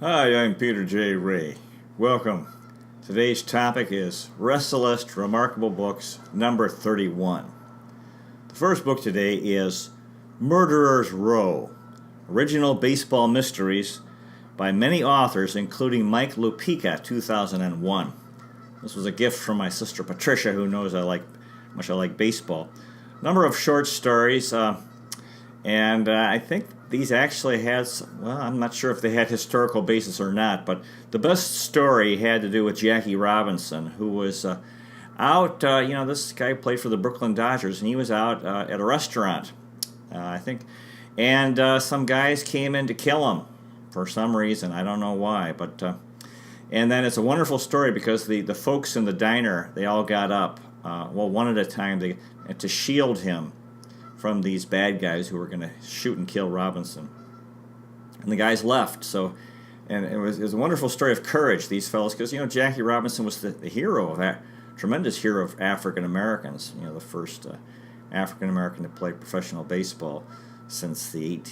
Hi, I'm Peter J. Ray. Welcome. Today's topic is Resalest Remarkable Books, number 31. The first book today is Murderer's Row, Original Baseball Mysteries by many authors, including Mike Lupica, 2001. This was a gift from my sister Patricia, who knows how much I like baseball. Number of short stories, and I think these actually had, I'm not sure if they had historical basis or not, but the best story had to do with Jackie Robinson, who was out, this guy played for the Brooklyn Dodgers, and he was out at a restaurant, I think, and some guys came in to kill him for some reason. I don't know why, but, and then it's a wonderful story because the folks in the diner, they all got up, one at a time, to shield him from these bad guys who were going to shoot and kill Robinson. And the guys left, and it was a wonderful story of courage, these fellows, because, Jackie Robinson was the hero of that, tremendous hero of African Americans, the first African American to play professional baseball since the late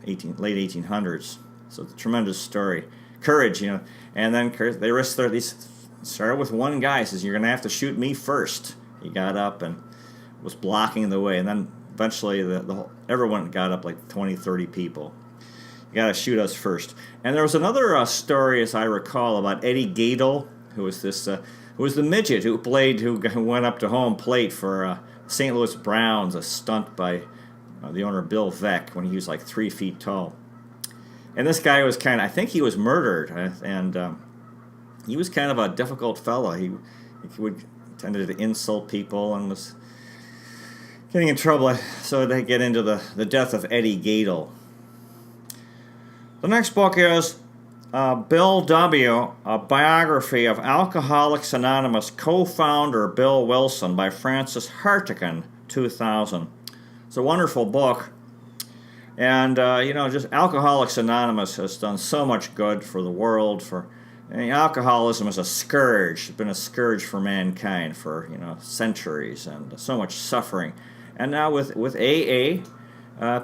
1800s. So it's a tremendous story. Courage, and then they risked these, started with one guy, says, "You're going to have to shoot me first." He got up and was blocking the way, and then eventually everyone got up, like 20, 30 people. You got to shoot us first. And there was another story, as I recall, about Eddie Gadel, who was the midget who went up to home plate for St. Louis Browns, a stunt by the owner Bill Veeck when he was like 3 feet tall. And this guy was I think he was murdered, and he was kind of a difficult fellow. He tended to insult people and was getting in trouble, so they get into the death of Eddie Gadel. The next book is Bill W., a biography of Alcoholics Anonymous co-founder Bill Wilson by Francis Hartigan, 2000. It's a wonderful book, and just Alcoholics Anonymous has done so much good for the world. Alcoholism is a scourge. It's been a scourge for mankind for centuries, and so much suffering. And now with AA,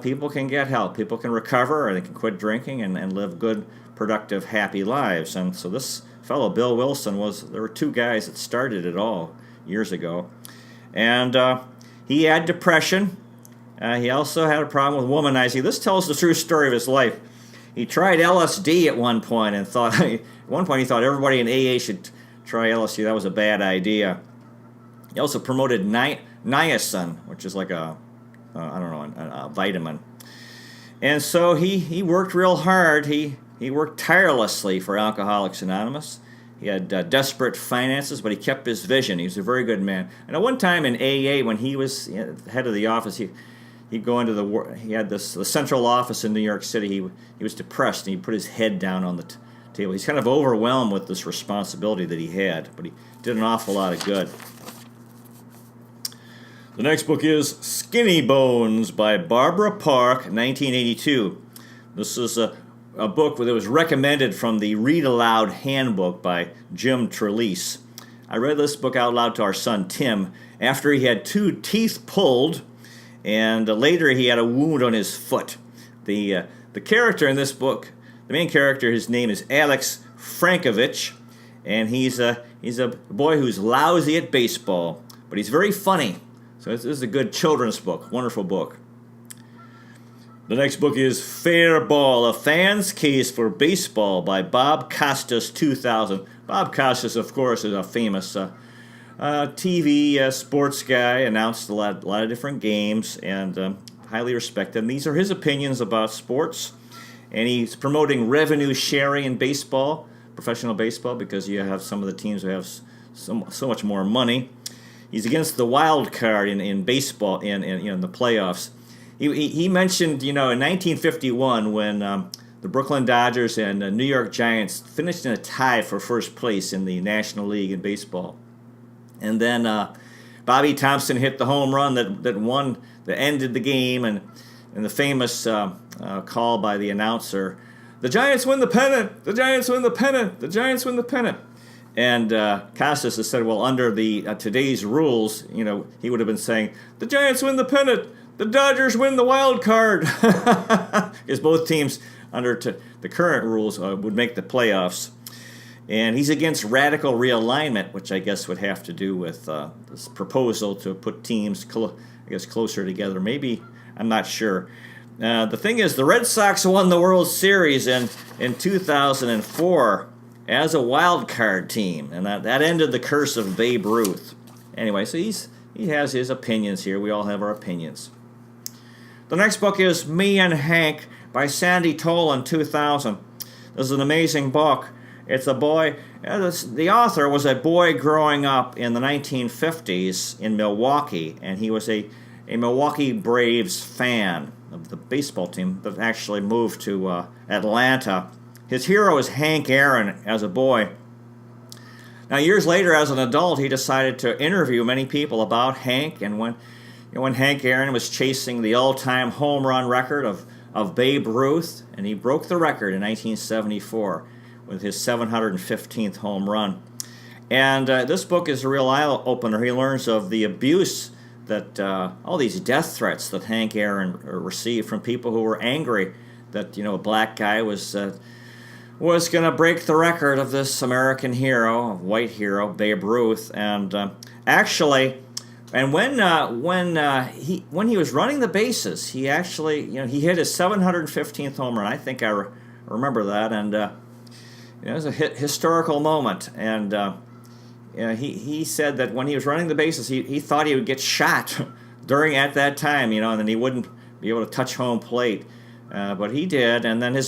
people can get help. People can recover, or they can quit drinking and live good, productive, happy lives. And so this fellow, Bill Wilson, there were two guys that started it all years ago. And he had depression. He also had a problem with womanizing. This tells the true story of his life. He tried LSD at one point and at one point he thought everybody in AA should try LSD. That was a bad idea. He also promoted niacin, which is like a vitamin. And so he worked real hard. He worked tirelessly for Alcoholics Anonymous. He had desperate finances, but he kept his vision. He was a very good man. And at one time in AA, when he was head of the office, he'd go into he had the central office in New York City. He was depressed, and he put his head down on the table. He's kind of overwhelmed with this responsibility that he had, but he did an awful lot of good. The next book is Skinny Bones by Barbara Park, 1982. This is a book that was recommended from the Read Aloud Handbook by Jim Trelease. I read this book out loud to our son Tim after he had 2 teeth pulled, and later he had a wound on his foot. The character in this book, the main character, his name is Alex Frankovich, and he's a boy who's lousy at baseball, but he's very funny. So this is a good children's book, wonderful book. The next book is Fair Ball, A Fan's Case for Baseball by Bob Costas, 2000. Bob Costas, of course, is a famous TV sports guy, announced a lot of different games, and highly respected. And these are his opinions about sports. And he's promoting revenue sharing in baseball, professional baseball, because you have some of the teams who have so much more money. He's against the wild card in baseball in the playoffs. He mentioned, in 1951 when the Brooklyn Dodgers and New York Giants finished in a tie for first place in the National League in baseball. And then Bobby Thompson hit the home run that ended the game, and the famous call by the announcer, "The Giants win the pennant! The Giants win the pennant! The Giants win the pennant!" And Costas has said, well, under the today's rules, he would have been saying, "The Giants win the pennant, the Dodgers win the wild card," because both teams the current rules would make the playoffs. And he's against radical realignment, which I guess would have to do with this proposal to put teams, closer together. Maybe, I'm not sure. The thing is, the Red Sox won the World Series in 2004 as a wild card team, and that ended the curse of Babe Ruth. Anyway, so he has his opinions here. We all have our opinions. The next book is Me and Hank by Sandy Toll in 2000. This is an amazing book. It's a boy, the author was a boy growing up in the 1950s in Milwaukee, and he was a Milwaukee Braves fan of the baseball team, but actually moved to Atlanta. His hero is Hank Aaron as a boy. Now, years later, as an adult, he decided to interview many people about Hank, and when Hank Aaron was chasing the all-time home run record of Babe Ruth, and he broke the record in 1974. With his 715th home run. And this book is a real eye-opener. He learns of the abuse that, all these death threats that Hank Aaron received from people who were angry that, a black guy was going to break the record of this American hero, white hero, Babe Ruth. And when he was running the bases, he actually, he hit his 715th home run. I think I remember that, and it was a historical moment, and he said that when he was running the bases, he thought he would get shot at that time, and then he wouldn't be able to touch home plate, but he did. And then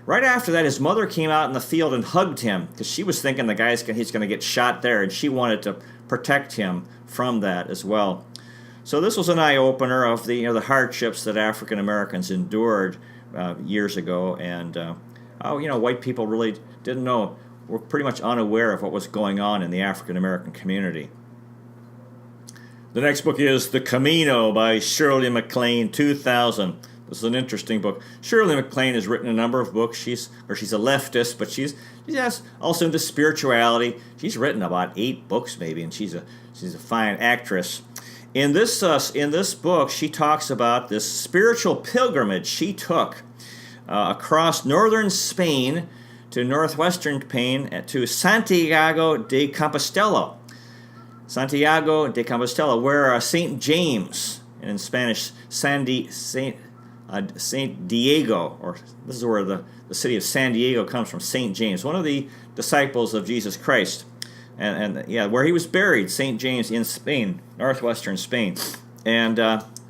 right after that, his mother came out in the field and hugged him because she was thinking he's going to get shot there, and she wanted to protect him from that as well. So this was an eye opener of the hardships that African Americans endured years ago, and how white people really didn't know, were pretty much unaware of what was going on in the African American community. The next book is The Camino by Shirley MacLaine, 2000. This is an interesting book. Shirley MacLaine has written a number of books. She's a leftist, but she's also into spirituality. She's written about 8 books maybe, and she's a fine actress. In this book, she talks about this spiritual pilgrimage she took across northern Spain to northwestern Spain to Santiago de Compostela. Santiago de Compostela, where Saint James, and in Spanish Saint Diego, or this is where the city of San Diego comes from, Saint James, one of the disciples of Jesus Christ, and where he was buried, Saint James in Spain, northwestern Spain, and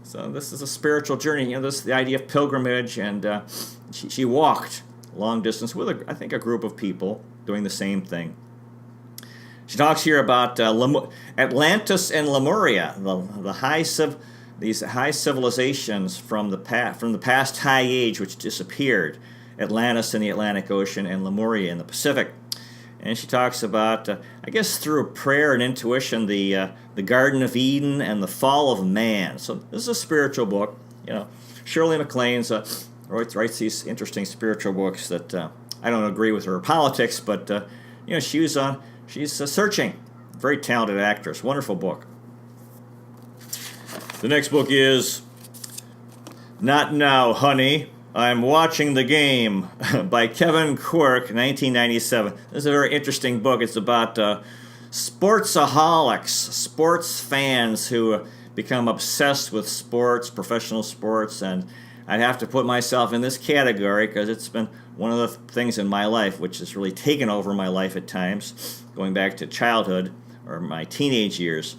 so this is a spiritual journey. The idea of pilgrimage, and she walked long distance with I think a group of people doing the same thing. She talks here about Atlantis and Lemuria, these high civilizations from the past high age which disappeared. Atlantis in the Atlantic Ocean and Lemuria in the Pacific. And she talks about, I guess through prayer and intuition, the Garden of Eden and the fall of man. So this is a spiritual book. Shirley MacLaine writes these interesting spiritual books that I don't agree with her politics, but she's searching. Very talented actress. Wonderful book. The next book is Not Now, Honey, I'm Watching the Game by Kevin Quirk, 1997. This is a very interesting book. It's about sportsaholics, sports fans who become obsessed with sports, professional sports, and I'd have to put myself in this category because it's been one of the things in my life which has really taken over my life at times, going back to childhood or my teenage years.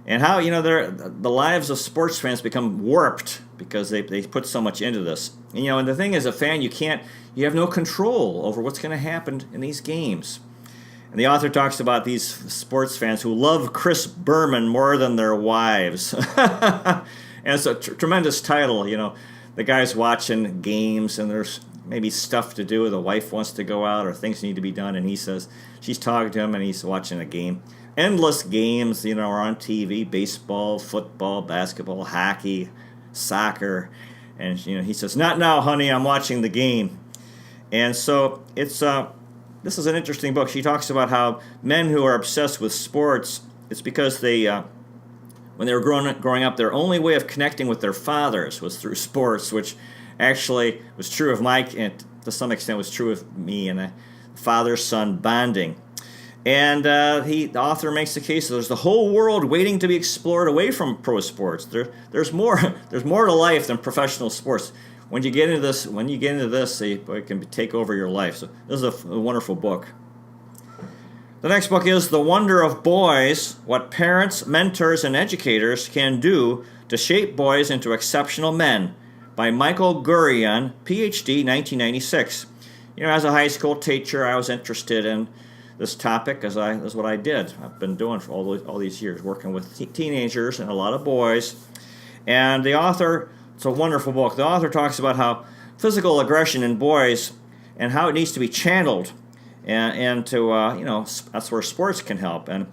And how, the lives of sports fans become warped because they put so much into this. And the thing is, a fan, you have no control over what's going to happen in these games. And the author talks about these sports fans who love Chris Berman more than their wives. And it's a tremendous title, The guy's watching games, and there's maybe stuff to do. The wife wants to go out, or things need to be done, and he says, she's talking to him, and he's watching a game. Endless games, are on TV, baseball, football, basketball, hockey, soccer. And, he says, not now, honey, I'm watching the game. And so this is an interesting book. She talks about how men who are obsessed with sports, it's because they... when they were growing up, their only way of connecting with their fathers was through sports, which actually was true of Mike, and to some extent was true of me, and a father-son bonding. And the author makes the case that there's the whole world waiting to be explored away from pro sports. There's more to life than professional sports. When you get into this, it can take over your life. So this is a wonderful book. The next book is The Wonder of Boys: What Parents, Mentors, and Educators Can Do to Shape Boys into Exceptional Men, by Michael Gurian, Ph.D., 1996. As a high school teacher, I was interested in this topic because that's what I did. I've been doing for all these years, working with teenagers and a lot of boys. And the author, it's a wonderful book. The author talks about how physical aggression in boys and how it needs to be channeled, and to that's where sports can help. And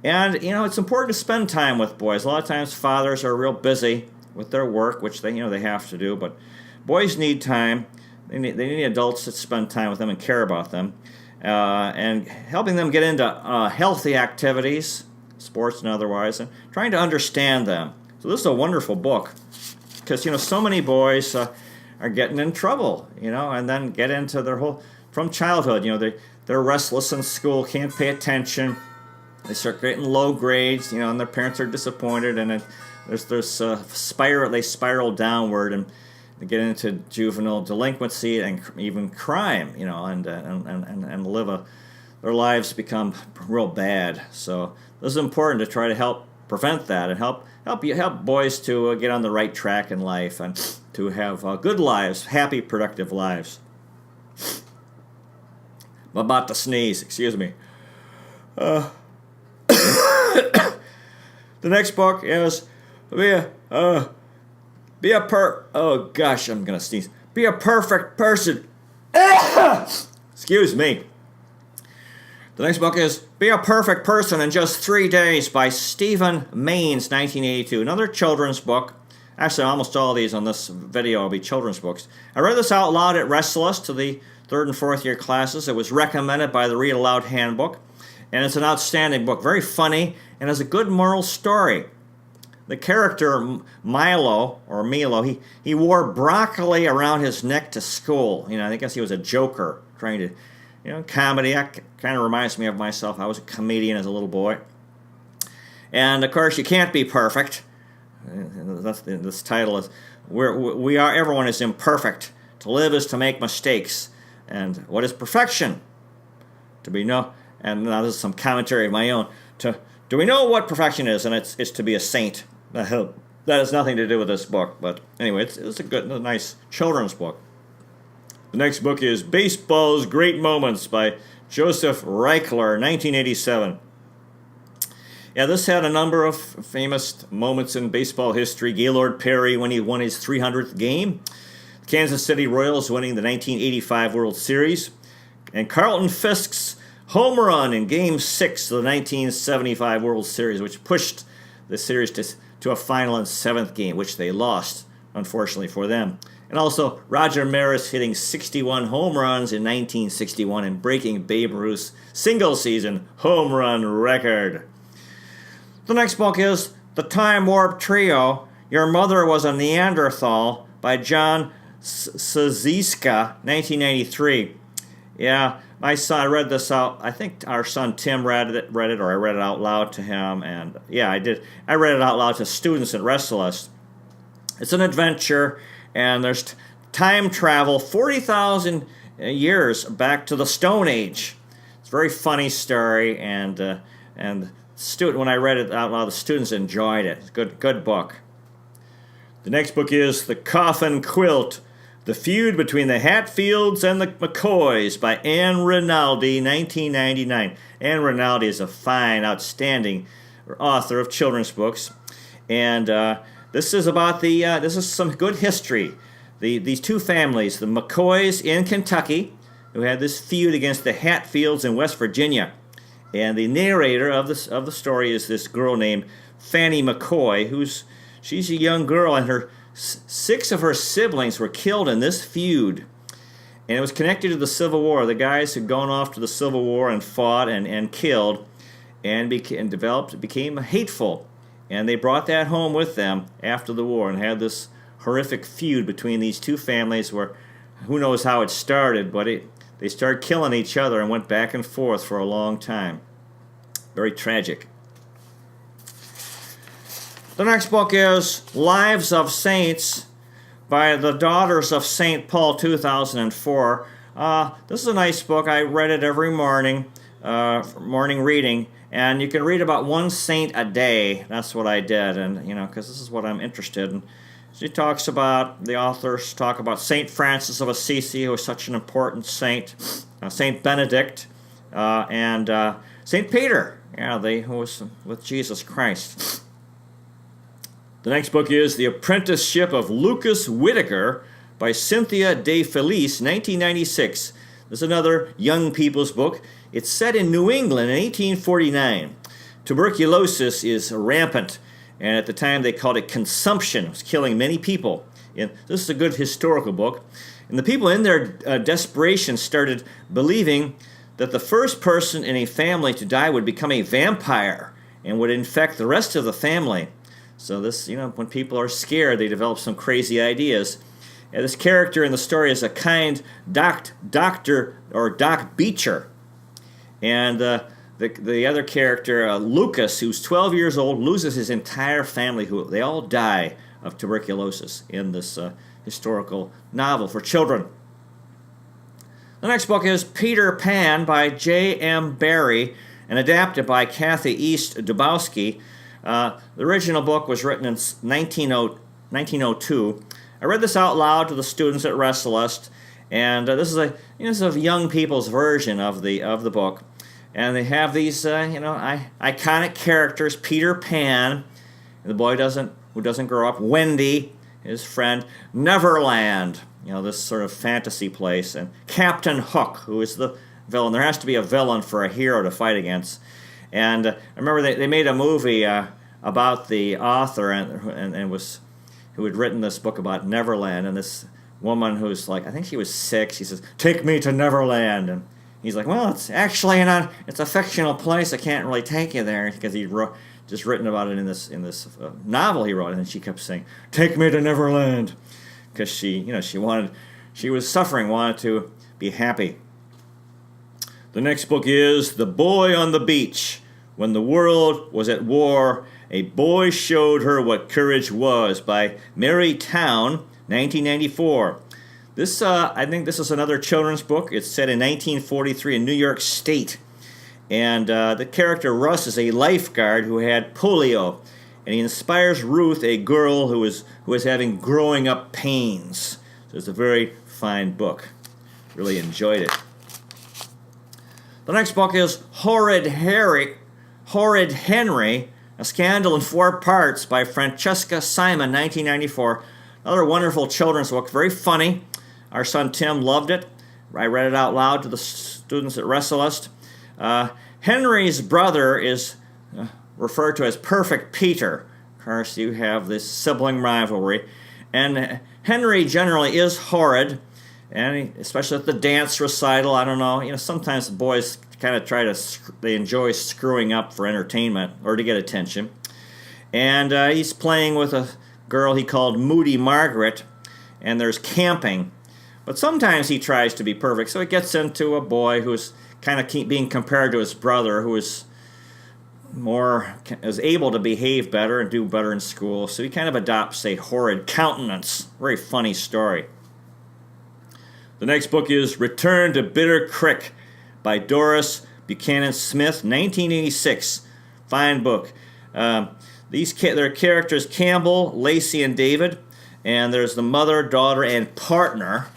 it's important to spend time with boys. A lot of times fathers are real busy with their work, which they have to do, but boys need time. They need adults that spend time with them and care about them. And helping them get into healthy activities, sports and otherwise, and trying to understand them. So this is a wonderful book because, so many boys are getting in trouble, and then get into their from childhood, they're restless in school, can't pay attention, they start getting low grades, and their parents are disappointed, and they spiral downward and get into juvenile delinquency and even crime, and their lives become real bad. So this is important to try to help prevent that and help boys to get on the right track in life and to have good lives, happy, productive lives. I'm about to sneeze. Excuse me. The next book is oh gosh, I'm gonna sneeze. Be a Perfect Person. Excuse me. The next book is Be a Perfect Person in Just 3 Days by Stephen Maines, 1982. Another children's book. Actually, almost all of these on this video will be children's books. I read this out loud at Resalest to the 3rd and 4th year classes. It was recommended by the Read Aloud Handbook. And it's an outstanding book. Very funny and has a good moral story. The character Milo, he wore broccoli around his neck to school. I guess he was a joker, trying to, comedy. That kind of reminds me of myself. I was a comedian as a little boy. And of course, you can't be perfect. This title is everyone is imperfect. To live is to make mistakes. And what is perfection? And now this is some commentary of my own. Do we know what perfection is? And it's to be a saint. That has nothing to do with this book, but anyway, it's a nice children's book. The next book is Baseball's Great Moments by Joseph Reichler, 1987. Yeah, this had a number of famous moments in baseball history. Gaylord Perry when he won his 300th game, the Kansas City Royals winning the 1985 World Series, and Carlton Fisk's home run in Game 6 of the 1975 World Series, which pushed the series to a final in 7th game, which they lost, unfortunately for them. And also Roger Maris hitting 61 home runs in 1961 and breaking Babe Ruth's single-season home run record. The next book is The Time Warp Trio, Your Mother Was a Neanderthal by John Szyczka, 1993. Yeah, my son read this out. I think our son Tim read it, or I read it out loud to him. And yeah, I did. I read it out loud to students at Resalest. It's an adventure, and there's time travel 40,000 years back to the Stone Age. It's a very funny story, and when I read it out loud, the students enjoyed it. It's a good book. The next book is The Coffin Quilt, The Feud Between the Hatfields and the McCoys by Anne Rinaldi, 1999. Anne Rinaldi is a fine, outstanding author of children's books. And this is about this is some good history. These two families, the McCoys in Kentucky, who had this feud against the Hatfields in West Virginia. And the narrator of the story is this girl named Fannie McCoy, she's a young girl, and 6 of her siblings were killed in this feud. And it was connected to the Civil War. The guys had gone off to the Civil War and fought and killed and became hateful. And they brought that home with them after the war and had this horrific feud between these two families where who knows how it started, but they started killing each other and went back and forth for a long time. Very tragic. The next book is Lives of Saints by the Daughters of St. Paul, 2004. This is a nice book. I read it every morning, morning reading, and you can read about one saint a day. That's what I did, and because this is what I'm interested in. The authors talk about St. Francis of Assisi, who was such an important saint, St. Benedict, and St. Peter, who was with Jesus Christ. The next book is The Apprenticeship of Lucas Whittaker by Cynthia De Felice, 1996. This is another young people's book. It's set in New England in 1849. Tuberculosis is rampant, and at the time they called it consumption. It was killing many people. And this is a good historical book. And the people in their desperation started believing that the first person in a family to die would become a vampire and would infect the rest of the family. So this, when people are scared, they develop some crazy ideas. And this character in the story is a kind doctor or Doc Beecher. And the other character, Lucas, who's 12 years old, loses his entire family. They all die of tuberculosis in this historical novel for children. The next book is Peter Pan by J.M. Barrie and adapted by Kathy East Dubowski. The original book was written in 1902. I read this out loud to the students at Resalest, and this is a young people's version of the book. And they have these iconic characters: Peter Pan, the boy who doesn't grow up; Wendy, his friend; Neverland, this sort of fantasy place; and Captain Hook, who is the villain. There has to be a villain for a hero to fight against. And I remember they made a movie about the author who had written this book about Neverland, and this woman who's I think she was 6. She says, "Take me to Neverland," and he's like, "Well, it's actually it's a fictional place. I can't really take you there," because he just written about it in this novel he wrote, and she kept saying, "Take me to Neverland," because she was suffering, wanted to be happy. The next book is The Boy on the Beach. When the world was at war, a boy showed her what courage was by Mary Town, 1994. I think this is another children's book. It's set in 1943 in New York State. And the character Russ is a lifeguard who had polio. And he inspires Ruth, a girl who is having growing up pains. So it's a very fine book. Really enjoyed it. The next book is Horrified Henry, A Scandal in 4 Parts by Francesca Simon, 1994. Another wonderful children's book, very funny. Our son Tim loved it. I read it out loud to the students at Resalest. Henry's brother is referred to as Perfect Peter. Of course, you have this sibling rivalry. And Henry generally is horrid, and especially at the dance recital. I don't know. Sometimes the boys kind of they enjoy screwing up for entertainment or to get attention. And he's playing with a girl he called Moody Margaret, and there's camping. But sometimes he tries to be perfect, so it gets into a boy who's kind of being compared to his brother, who is able to behave better and do better in school. So he kind of adopts a horrid countenance. Very funny story. The next book is Return to Bitter Creek by Doris Buchanan Smith, 1986. Fine book. Their characters Campbell, Lacey, and David. And there's the mother, daughter, and partner.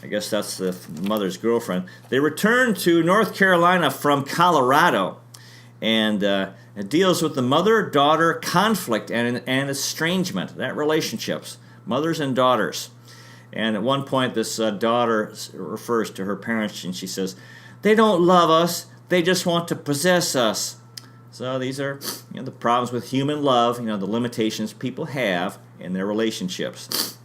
I guess that's the mother's girlfriend. They return to North Carolina from Colorado. And it deals with the mother-daughter conflict and estrangement, that relationships, mothers and daughters. And at one point, this daughter refers to her parents, and she says, "They don't love us, they just want to possess us." So these are the problems with human love, the limitations people have in their relationships.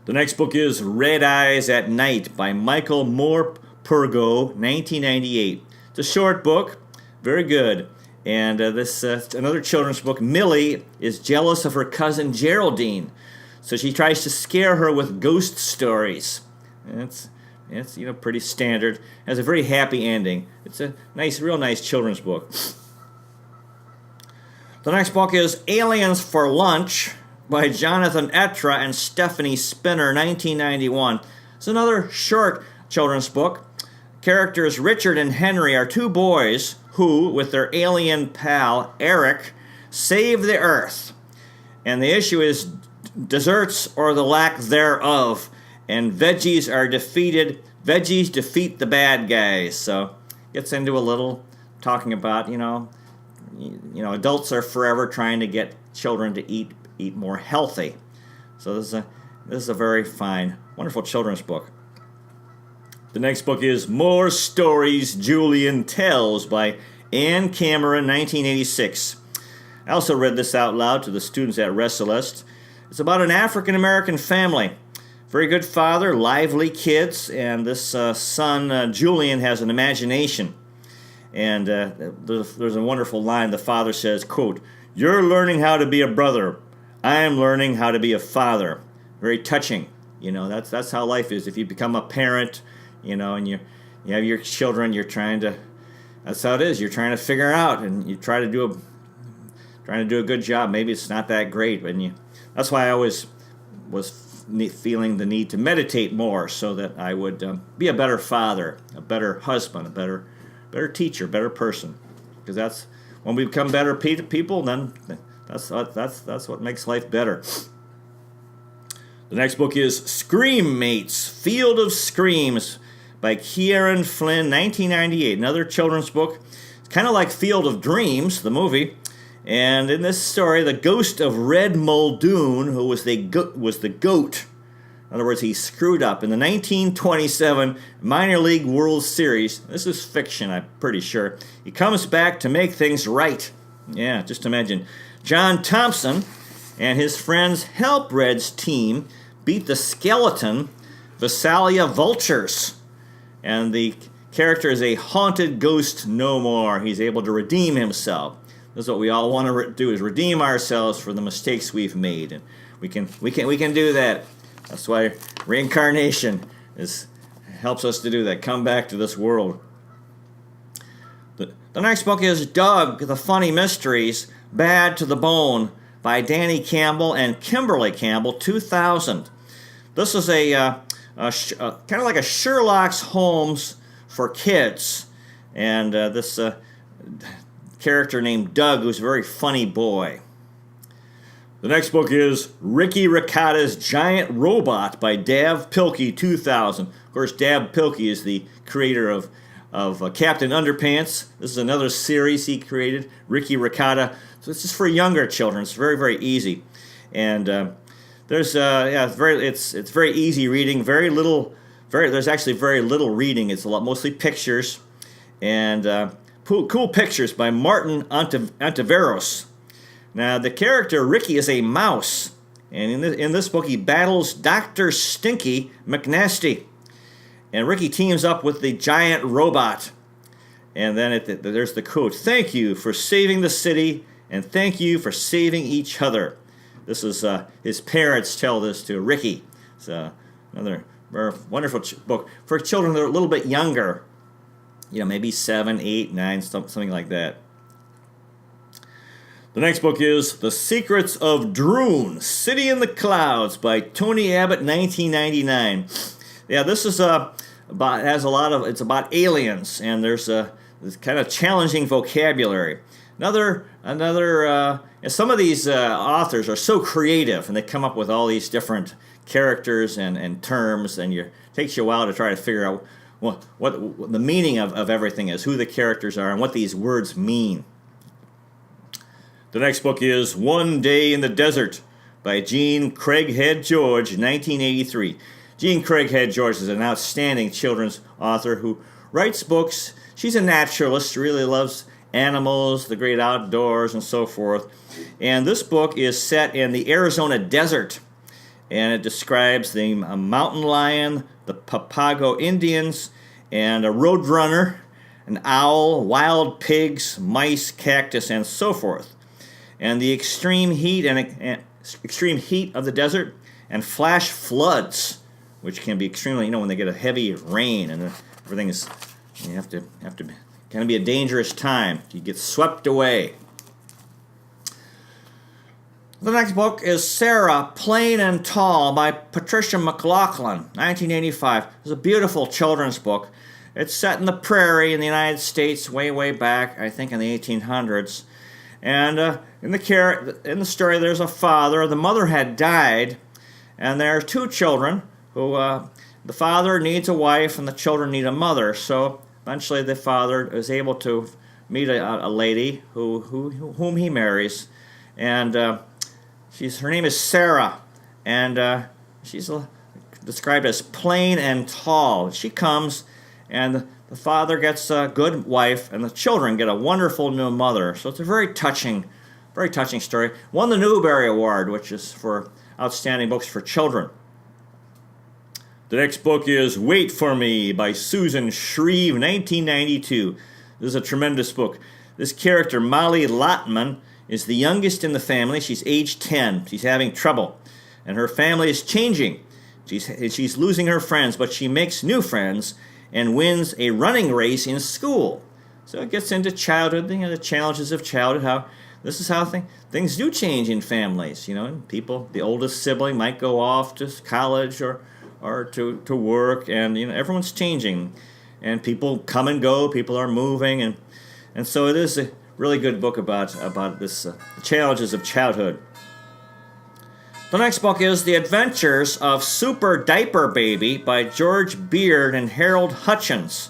The next book is Red Eyes at Night by Michael Morpurgo, 1998. It's a short book, very good. And this another children's book. Millie is jealous of her cousin Geraldine. So she tries to scare her with ghost stories. And it's pretty standard. Has a very happy ending. It's a real nice children's book. The next book is Aliens for Lunch by Jonathan Etra and Stephanie Spinner, 1991. It's another short children's book. Characters Richard and Henry are two boys who, with their alien pal Eric, save the Earth. And the issue is desserts or the lack thereof. And veggies defeat the bad guys. So gets into a little talking about, adults are forever trying to get children to eat more healthy. So this is a very fine, wonderful children's book. The next book is More Stories Julian Tells by Ann Cameron, 1986. I also read this out loud to the students at Resalest. It's about an African-American family. Very good father, lively kids, and this son, Julian, has an imagination. And there's a wonderful line. The father says, quote, "You're learning how to be a brother. I'm learning how to be a father." Very touching. That's how life is. If you become a parent, and you have your children, that's how it is. You're trying to figure out, and you trying to do a good job. Maybe it's not that great, but that's why I always was feeling the need to meditate more, so that I would be a better father, a better husband, a better teacher, better person. Because that's when we become better people. Then that's what makes life better. The next book is Scream Mates: Field of Screams by Kieran Flynn, 1998. Another children's book. It's kind of like Field of Dreams, the movie. And in this story, the ghost of Red Muldoon, who was the GOAT. In other words, he screwed up in the 1927 Minor League World Series. This is fiction, I'm pretty sure. He comes back to make things right. Yeah, just imagine. John Thompson and his friends help Red's team beat the skeleton Visalia Vultures. And the character is a haunted ghost no more. He's able to redeem himself. This is what we all want to do, is redeem ourselves for the mistakes we've made. And we can do that. That's why reincarnation helps us to do that. Come back to this world. The next book is Doug, The Funny Mysteries, Bad to the Bone by Danny Campbell and Kimberly Campbell, 2000. This is a kind of like a Sherlock Holmes for kids. And this character named Doug, who's a very funny boy. The next book is Ricky Ricotta's Giant Robot by Dav Pilkey, 2000. Of course, Dav Pilkey is the creator of Captain Underpants. This is another series he created, Ricky Ricotta. So this is for younger children. It's very, very easy. And it's very easy reading. There's actually very little reading. It's mostly pictures. And cool pictures by Martin Ontiveros. Now, the character Ricky is a mouse, and in this book he battles Dr. Stinky McNasty. And Ricky teams up with the giant robot. And then there's the quote, "Thank you for saving the city, and thank you for saving each other." This is his parents tell this to Ricky. It's another very wonderful book for children that are a little bit younger. Maybe 7, 8, 9, something like that. The next book is The Secrets of Droon, City in the Clouds by Tony Abbott, 1999. Yeah, this is it's about aliens, and there's this kind of challenging vocabulary. Some of these authors are so creative, and they come up with all these different characters and terms, and it takes you a while to try to figure out what the meaning of everything is, who the characters are, and what these words mean. The next book is One Day in the Desert by Jean Craighead George, 1983. Jean Craighead George is an outstanding children's author who writes books. She's a naturalist, really loves animals, the great outdoors, and so forth. And this book is set in the Arizona desert, and it describes the mountain lion, the Papago Indians, and a roadrunner, an owl, wild pigs, mice, cactus, and so forth. And the extreme heat of the desert and flash floods, which can be extremely, when they get a heavy rain and everything is, you have to kind of be a dangerous time. You get swept away. The next book is Sarah, Plain and Tall by Patricia McLaughlin, 1985. It's a beautiful children's book. It's set in the prairie in the United States way, way back, I think in the 1800s. And in the story, there's a father. The mother had died, and there are two children who, the father needs a wife and the children need a mother. So eventually the father is able to meet a lady whom he marries. And her name is Sarah, and she's described as plain and tall. She comes, and the father gets a good wife, and the children get a wonderful new mother. So it's a very touching story. Won the Newbery Award, which is for outstanding books for children. The next book is Wait for Me by Susan Shreve, 1992. This is a tremendous book. This character, Molly Lotman, is the youngest in the family. She's age 10. She's having trouble, and her family is changing. She's losing her friends, but she makes new friends and wins a running race in school. So it gets into childhood, the challenges of childhood. This is how things do change in families. People, the oldest sibling might go off to college or to work, and everyone's changing, and people come and go. People are moving, and so it is a really good book about this the challenges of childhood. The next book is The Adventures of Super Diaper Baby by George Beard and Harold Hutchins.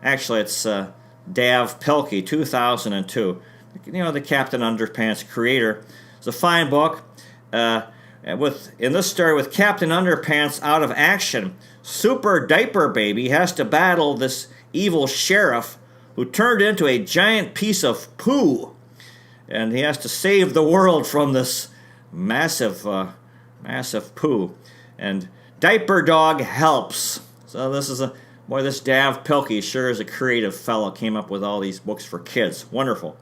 Actually, it's Dav Pilkey, 2002. The Captain Underpants creator. It's a fine book. In this story, with Captain Underpants out of action, Super Diaper Baby has to battle this evil sheriff who turned into a giant piece of poo, and he has to save the world from this massive poo. And Diaper Dog helps. So this Dav Pilkey sure is a creative fellow. Came up with all these books for kids. Wonderful.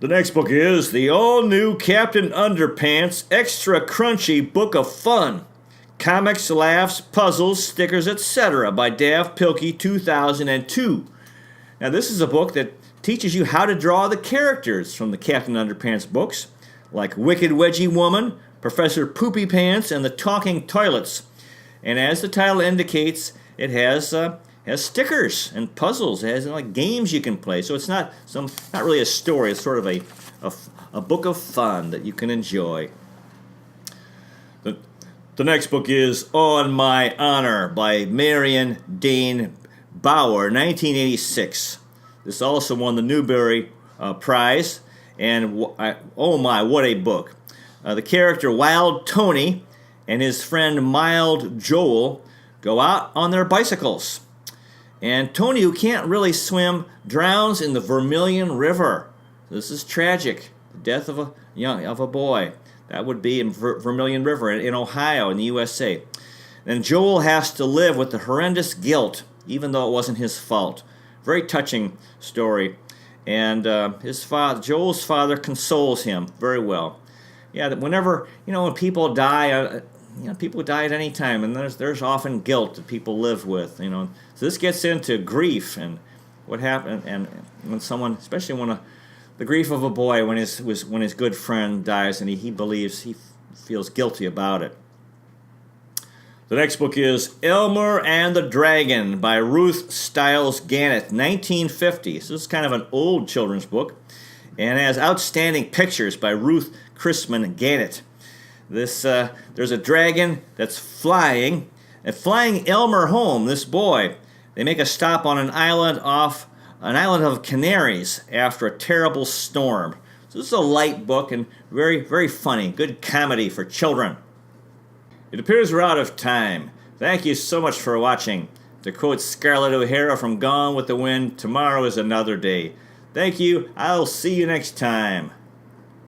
The next book is the all-new Captain Underpants Extra Crunchy Book of Fun. Comics, laughs, puzzles, stickers, etc. by Dav Pilkey, 2002. Now this is a book that teaches you how to draw the characters from the Captain Underpants books, like Wicked Wedgie Woman, Professor Poopy Pants, and the Talking Toilets. And as the title indicates, it has stickers and puzzles. It has games you can play. So it's not really a story. It's sort of a book of fun that you can enjoy. The next book is On My Honor by Marion Dane Bauer, 1986. This also won the Newbery Prize, and oh my, what a book. The character Wild Tony and his friend Mild Joel go out on their bicycles. And Tony, who can't really swim, drowns in the Vermilion River. This is tragic. The death of a boy. That would be in Vermilion River in Ohio in the USA. And Joel has to live with the horrendous guilt, even though it wasn't his fault. Very touching story. And Joel's father consoles him very well. Yeah, whenever, when people die, people die at any time, and there's often guilt that people live with, So this gets into grief and what happened, and when someone, especially the grief of a boy when his good friend dies, and he believes he feels guilty about it. The next book is Elmer and the Dragon by Ruth Stiles Gannett, 1950. So this is kind of an old children's book, and has outstanding pictures by Ruth Chrisman Gannett. There's a dragon that's flying Elmer home. This boy, they make a stop on an island of Canaries after a terrible storm. So this is a light book and very, very funny. Good comedy for children. It appears we're out of time. Thank you so much for watching. To quote Scarlett O'Hara from Gone with the Wind, tomorrow is another day. Thank you. I'll see you next time.